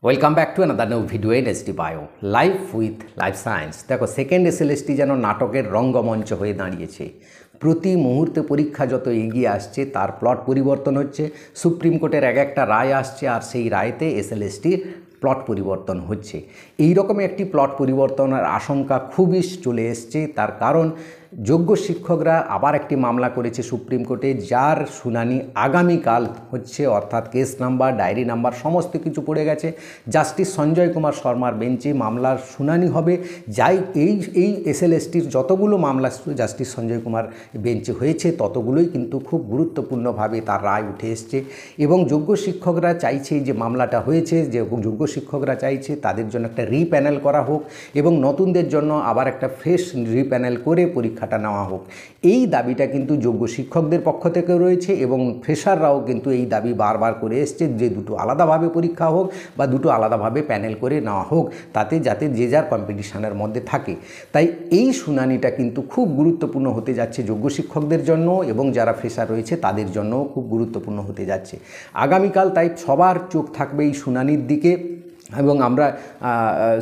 Welcome back to another new video in SD bio life with life science. দেখো, second SLST যেন নাটকের রঙ্গমঞ্চ হয়ে দাঁড়িয়েছে। প্রতি মুহূর্তে পরীক্ষা যত এগিয়ে আসছে তার প্লট পরিবর্তন হচ্ছে। সুপ্রিম কোর্টের একটা রায় আসছে আর সেই রায়তে এসএলএসটির প্লট পরিবর্তন হচ্ছে। এই রকমই একটি প্লট পরিবর্তনের আশঙ্কা খুবই চলে এসছে। তার কারণ যোগ্য শিক্ষকরা আবার একটি মামলা করেছে সুপ্রিম কোর্টে, যার শুনানি আগামীকাল হচ্ছে, অর্থাৎ কেস নাম্বার, ডায়েরি নাম্বার সমস্ত কিছু পড়ে গেছে। জাস্টিস সঞ্জয় কুমার শর্মার বেঞ্চে মামলার শুনানি হবে। যাই এই এসএলএসটির যতগুলো মামলা জাস্টিস সঞ্জয় কুমার বেঞ্চে হয়েছে ততগুলোই কিন্তু খুব গুরুত্বপূর্ণভাবে তার রায় উঠে এসছে। এবং যোগ্য শিক্ষকরা চাইছে যে মামলাটা হয়েছে, যে যোগ্য শিক্ষকরা চাইছে তাদের জন্য একটা রিপ্যানেল করা হোক এবং নতুনদের জন্য আবার একটা ফ্রেশ রিপ্যানেল করে পরীক্ষাটা নেওয়া হোক। এই দাবিটা কিন্তু যোগ্য শিক্ষকদের পক্ষ থেকে রয়েছে এবং ফ্রেশাররাও কিন্তু এই দাবি বারবার করে এসছে যে দুটো আলাদাভাবে পরীক্ষা হোক বা দুটো আলাদাভাবে প্যানেল করে নেওয়া হোক, তাতে যাতে যে যার কম্পিটিশনের মধ্যে থাকে। তাই এই শুনানিটা কিন্তু খুব গুরুত্বপূর্ণ হতে যাচ্ছে যোগ্য শিক্ষকদের জন্য এবং যারা ফ্রেশার রয়েছে তাদের জন্যও খুব গুরুত্বপূর্ণ হতে যাচ্ছে আগামীকাল। তাই সবার চোখ থাকবে এই শুনানির দিকে এবং আমরা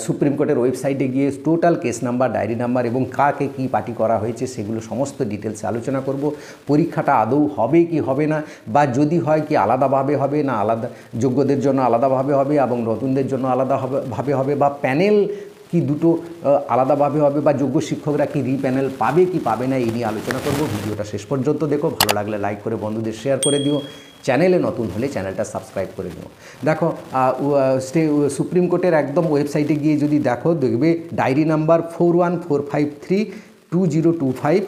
সুপ্রিম কোর্টের ওয়েবসাইটে গিয়ে total case number, diary number এবং কাকে কী পার্টি করা হয়েছে সেগুলো সমস্ত ডিটেলসে আলোচনা করব। পরীক্ষাটা আদৌ হবে কি হবে না, বা যদি হয় কি আলাদাভাবে হবে না আলাদা যোগ্যদের জন্য আলাদাভাবে হবে এবং নতুনদের জন্য আলাদাভাবে হবে, বা প্যানেল কি দুটো আলাদাভাবে হবে, বা যোগ্য শিক্ষকরা কি রিপ্যানেল পাবে কি পাবে না, এই নিয়ে আলোচনা করব। ভিডিওটা শেষ পর্যন্ত দেখো, ভালো লাগলে লাইক করে বন্ধুদের শেয়ার করে দিও, চ্যানেলে নতুন হলে চ্যানেলটা সাবস্ক্রাইব করে নিও। দেখো, সুপ্রিম কোর্টের একদম ওয়েবসাইটে গিয়ে যদি দেখো, দেখবে diary number 4145322025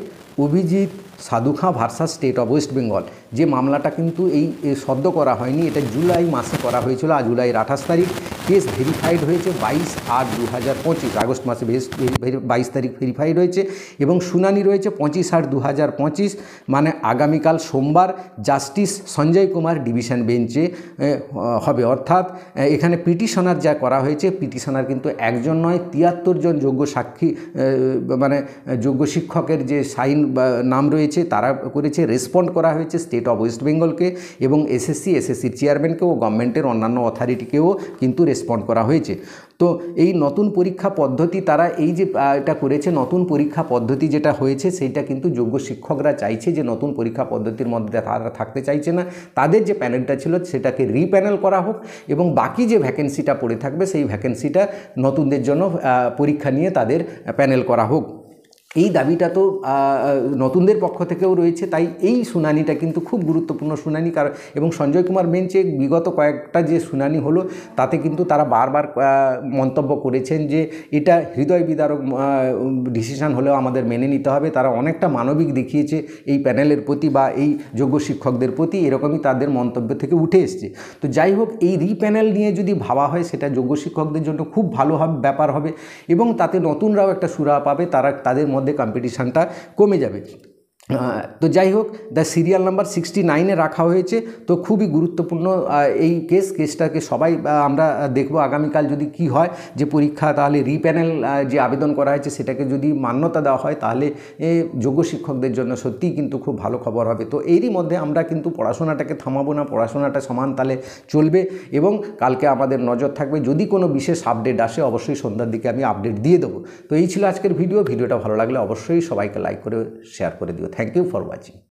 Abhijit Sadhukhan versus state of West Bengal. যে মামলাটা কিন্তু এই সদ্য করা হয়নি, এটা জুলাই মাসে করা হয়েছিল, জুলাইয়ের 28 তারিখ। কেস ভেরিফাইড হয়েছে 22/8/2025, আগস্ট মাসে 22 তারিখ ভেরিফাইড হয়েছে এবং শুনানি রয়েছে 25/8/2025, মানে আগামীকাল সোমবার জাস্টিস সঞ্জয় কুমার ডিভিশন বেঞ্চে হবে। অর্থাৎ এখানে পিটিশনার যা করা হয়েছে, পিটিশনার কিন্তু একজন নয়, 73 জন যোগ্য সাক্ষী, মানে যোগ্য শিক্ষকের যে সাইন বা নাম রয়েছে তারা করেছে। রেসপন্ড করা হয়েছে স্টেট অফ ওয়েস্ট বেঙ্গলকে এবং এসএসসির চেয়ারম্যানকেও, গভর্নমেন্টের অন্যান্য অথরিটিকেও কিন্তু রেসপন্ড করা হয়েছে। তো এই নতুন পরীক্ষা পদ্ধতি তারা এই যে এটা করেছে, নতুন পরীক্ষা পদ্ধতি যেটা হয়েছে সেইটা কিন্তু যোগ্য শিক্ষকরা চাইছে যে নতুন পরীক্ষা পদ্ধতির মধ্যে তারা থাকতে চাইছে না, তাদের যে প্যানেলটা ছিল সেটাকে রিপ্যানেল করা হোক এবং বাকি যে ভ্যাকেন্সিটা পড়ে থাকবে সেই ভ্যাকেন্সিটা নতুনদের জন্য পরীক্ষা নিয়ে তাদের প্যানেল করা হোক। এই দাবিটা তো নতুনদের পক্ষ থেকেও রয়েছে। তাই এই শুনানিটা কিন্তু খুব গুরুত্বপূর্ণ শুনানি। কারণ এবং সঞ্জয় কুমার বেঞ্চে বিগত কয়েকটা যে শুনানি হলো তাতে কিন্তু তারা বারবার মন্তব্য করেছেন যে এটা হৃদয় বিদারক ডিসিশন হলেও আমাদের মেনে নিতে হবে। তারা অনেকটা মানবিক দেখিয়েছে এই প্যানেলের প্রতি বা এই যোগ্য শিক্ষকদের প্রতি, এরকমই তাদের মন্তব্য থেকে উঠে এসছে। তো যাই হোক, এই রিপ্যানেল নিয়ে যদি ভাবা হয় সেটা যোগ্য শিক্ষকদের জন্য খুব ভালো ব্যাপার হবে এবং তাতে নতুনরাও একটা সুরাহা পাবে, তাদের মধ্যে কম্পিটিশানটা কমে যাবে। তো যাই হোক, দ্য সিরিয়াল নাম্বার 69-এ রাখা হয়েছে। তো খুবই গুরুত্বপূর্ণ এই কেসটাকে সবাই আমরা দেখব আগামীকাল যদি কি হয়, যে পরীক্ষা তাহলে রিপ্যানেল যে আবেদন করা হয়েছে সেটাকে যদি মান্যতা দেওয়া হয় তাহলে যোগ্য শিক্ষকদের জন্য সত্যিই কিন্তু খুব ভালো খবর হবে। তো এরই মধ্যে আমরা কিন্তু পড়াশোনাটাকে থামাবো না, পড়াশোনাটা সমান তালে চলবে এবং কালকে আমাদের নজর থাকবে। যদি কোনো বিশেষ আপডেট আসে অবশ্যই সন্ধ্যার দিকে আমি আপডেট দিয়ে দেবো। তো এই ছিল আজকের ভিডিওটা ভালো লাগলে অবশ্যই সবাইকে লাইক করে শেয়ার করে দিও। Thank you for watching.